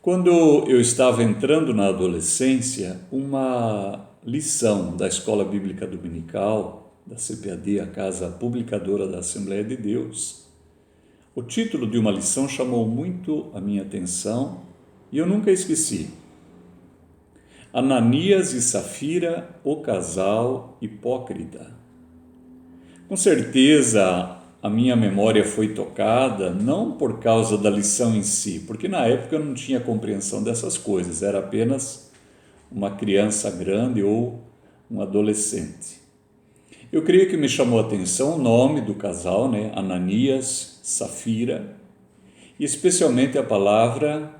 Quando eu estava entrando na adolescência, uma lição da Escola Bíblica Dominical, da CPAD, a Casa Publicadora da Assembleia de Deus, o título de uma lição chamou muito a minha atenção e eu nunca esqueci. Ananias e Safira, o casal hipócrita. Com certeza, a minha memória foi tocada não por causa da lição em si, porque na época eu não tinha compreensão dessas coisas, era apenas uma criança grande ou um adolescente. Eu creio que me chamou a atenção o nome do casal, Ananias, Safira, e especialmente a palavra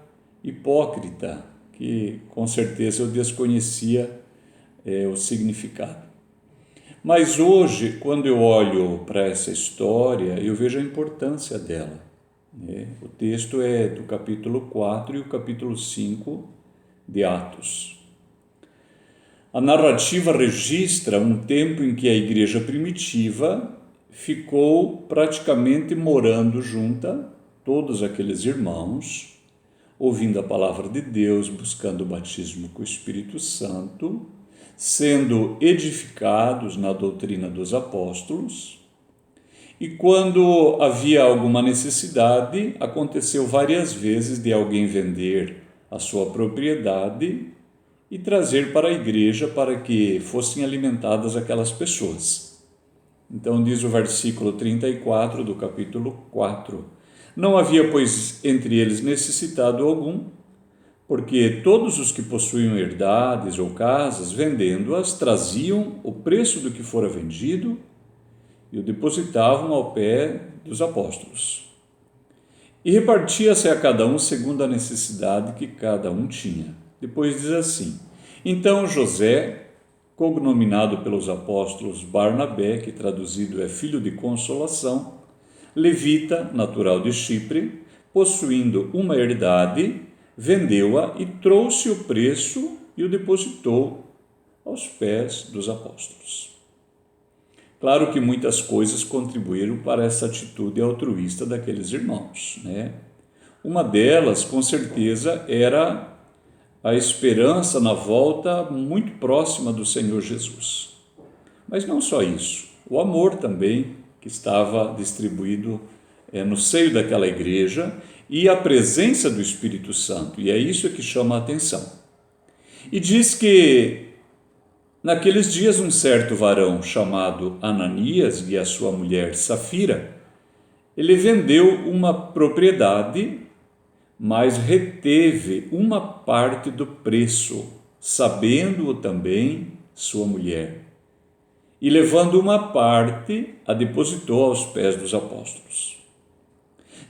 hipócrita, que com certeza eu desconhecia o significado. Mas hoje, quando eu olho para essa história, eu vejo a importância dela. O texto é do capítulo 4 e o capítulo 5 de Atos. A narrativa registra um tempo em que a igreja primitiva ficou praticamente morando junta, todos aqueles irmãos, ouvindo a palavra de Deus, buscando o batismo com o Espírito Santo, sendo edificados na doutrina dos apóstolos. E quando havia alguma necessidade, aconteceu várias vezes de alguém vender a sua propriedade e trazer para a igreja para que fossem alimentadas aquelas pessoas. Então diz o versículo 34 do capítulo 4: Não havia, pois, entre eles necessitado algum, porque todos os que possuíam herdades ou casas, vendendo-as, traziam o preço do que fora vendido e o depositavam ao pé dos apóstolos. E repartia-se a cada um segundo a necessidade que cada um tinha. Depois diz assim: Então José, cognominado pelos apóstolos Barnabé, que traduzido é filho de consolação, levita, natural de Chipre, possuindo uma herdade, vendeu-a e trouxe o preço e o depositou aos pés dos apóstolos. Claro que muitas coisas contribuíram para essa atitude altruísta daqueles irmãos, Uma delas, com certeza, era a esperança na volta muito próxima do Senhor Jesus. Mas não só isso, o amor também que estava distribuído no seio daquela igreja e a presença do Espírito Santo, e é isso que chama a atenção. E diz que naqueles dias um certo varão chamado Ananias e a sua mulher Safira, ele vendeu uma propriedade, mas reteve uma parte do preço, sabendo-o também sua mulher, e levando uma parte, a depositou aos pés dos apóstolos.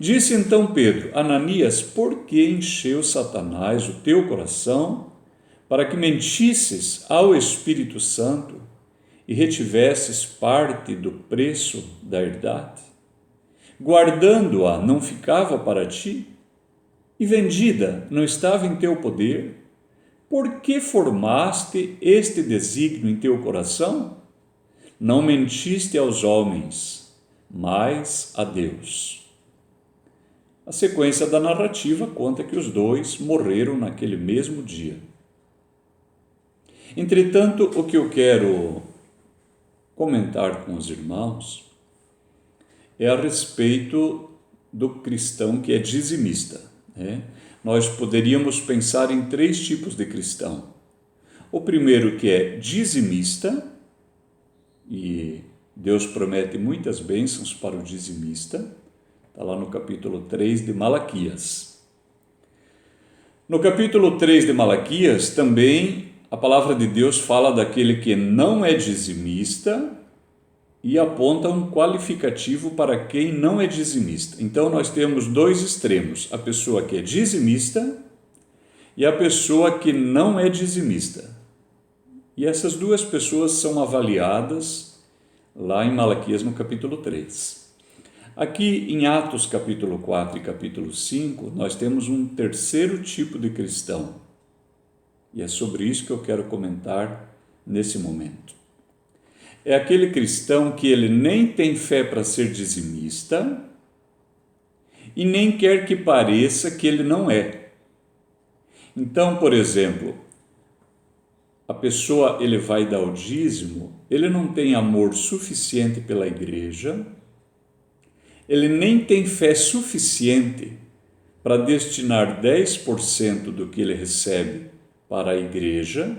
Disse então Pedro: Ananias, por que encheu Satanás o teu coração para que mentisses ao Espírito Santo e retivesses parte do preço da herdade? Guardando-a não ficava para ti? E vendida não estava em teu poder? Por que formaste este desígnio em teu coração? Não mentiste aos homens, mas a Deus. A sequência da narrativa conta que os dois morreram naquele mesmo dia. Entretanto, o que eu quero comentar com os irmãos é a respeito do cristão que é dizimista. Nós poderíamos pensar em 3 tipos de cristão. O primeiro, que é dizimista, e Deus promete muitas bênçãos para o dizimista. Está lá no capítulo 3 de Malaquias. No capítulo 3 de Malaquias, também a palavra de Deus fala daquele que não é dizimista e aponta um qualificativo para quem não é dizimista. Então, nós temos 2 extremos: a pessoa que é dizimista e a pessoa que não é dizimista. E essas 2 pessoas são avaliadas lá em Malaquias, no capítulo 3. Aqui em Atos capítulo 4 e capítulo 5, nós temos um terceiro tipo de cristão. E é sobre isso que eu quero comentar nesse momento. É aquele cristão que ele nem tem fé para ser dizimista e nem quer que pareça que ele não é. Então, por exemplo, a pessoa ele vai dar o dízimo, ele não tem amor suficiente pela igreja, ele nem tem fé suficiente para destinar 10% do que ele recebe para a igreja,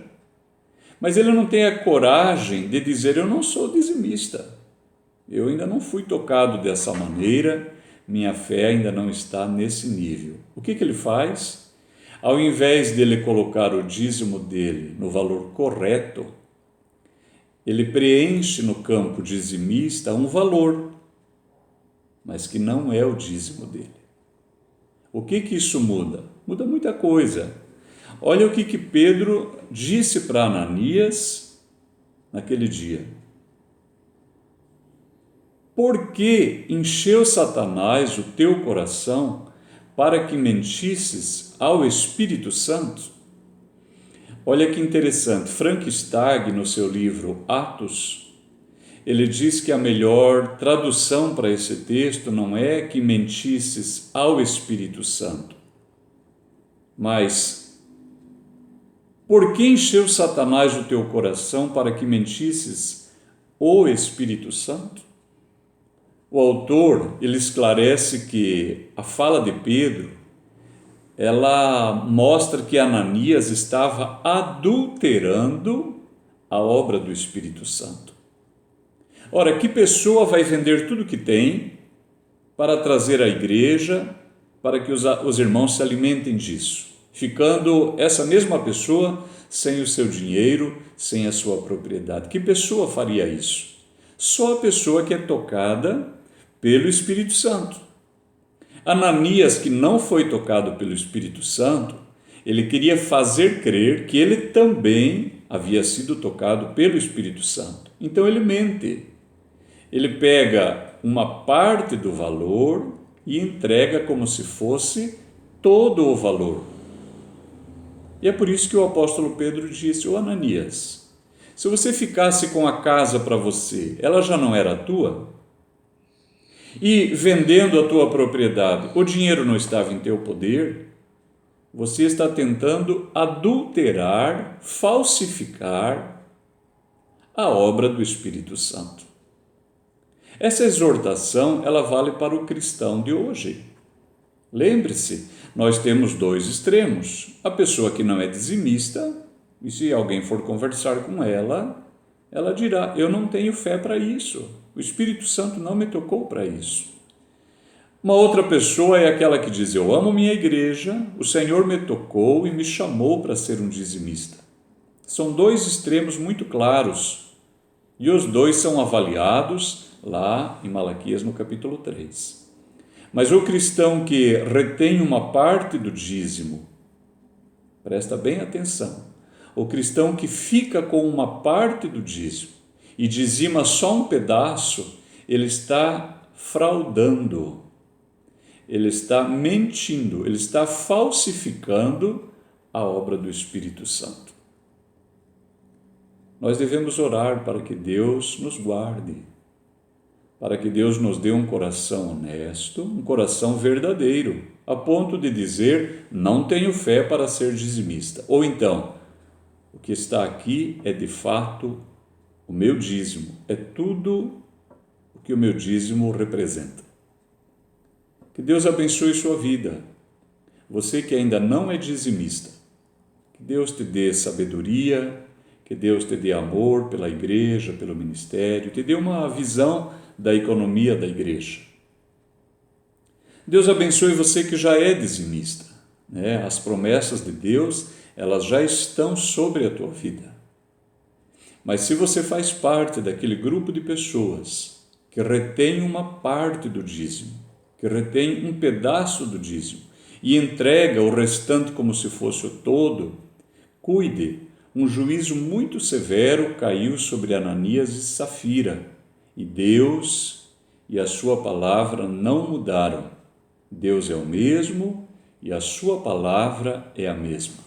mas ele não tem a coragem de dizer: eu não sou dizimista, eu ainda não fui tocado dessa maneira, minha fé ainda não está nesse nível. O que ele faz? Ao invés de ele colocar o dízimo dele no valor correto, ele preenche no campo dizimista um valor, mas que não é o dízimo dele. O que isso muda? Muda muita coisa. Olha o que Pedro disse para Ananias naquele dia. Por que encheu Satanás o teu coração para que mentisses ao Espírito Santo? Olha que interessante, Frank Stagg, no seu livro Atos, ele diz que a melhor tradução para esse texto não é que mentisses ao Espírito Santo, mas por que encheu Satanás o teu coração para que mentisses o Espírito Santo? O autor, ele esclarece que a fala de Pedro, ela mostra que Ananias estava adulterando a obra do Espírito Santo. Ora, que pessoa vai vender tudo que tem para trazer à igreja, para que os irmãos se alimentem disso, ficando essa mesma pessoa sem o seu dinheiro, sem a sua propriedade? Que pessoa faria isso? Só a pessoa que é tocada pelo Espírito Santo. Ananias, que não foi tocado pelo Espírito Santo, ele queria fazer crer que ele também havia sido tocado pelo Espírito Santo. Então ele mente. Ele pega uma parte do valor e entrega como se fosse todo o valor. E é por isso que o apóstolo Pedro disse: ô Ananias, se você ficasse com a casa para você, ela já não era tua? E vendendo a tua propriedade, o dinheiro não estava em teu poder? Você está tentando adulterar, falsificar a obra do Espírito Santo. Essa exortação, ela vale para o cristão de hoje. Lembre-se, nós temos dois extremos. A pessoa que não é dizimista, e se alguém for conversar com ela, ela dirá: eu não tenho fé para isso. O Espírito Santo não me tocou para isso. Uma outra pessoa é aquela que diz: eu amo minha igreja, o Senhor me tocou e me chamou para ser um dizimista. São dois extremos muito claros e os dois são avaliados lá em Malaquias no capítulo 3. Mas o cristão que retém uma parte do dízimo, presta bem atenção, o cristão que fica com uma parte do dízimo e dizima só um pedaço, ele está fraudando, ele está mentindo, ele está falsificando a obra do Espírito Santo. Nós devemos orar para que Deus nos guarde, para que Deus nos dê um coração honesto, um coração verdadeiro, a ponto de dizer: não tenho fé para ser dizimista. Ou então, o que está aqui é de fato o meu dízimo, é tudo o que o meu dízimo representa. Que Deus abençoe sua vida. Você que ainda não é dizimista, que Deus te dê sabedoria, que Deus te dê amor pela igreja, pelo ministério, te dê uma visão da economia da igreja. Deus abençoe você que já é dizimista, né? As promessas de Deus, elas já estão sobre a tua vida. Mas se você faz parte daquele grupo de pessoas que retém uma parte do dízimo, que retém um pedaço do dízimo e entrega o restante como se fosse o todo, cuide, um juízo muito severo caiu sobre Ananias e Safira, e Deus e a sua palavra não mudaram. Deus é o mesmo e a sua palavra é a mesma.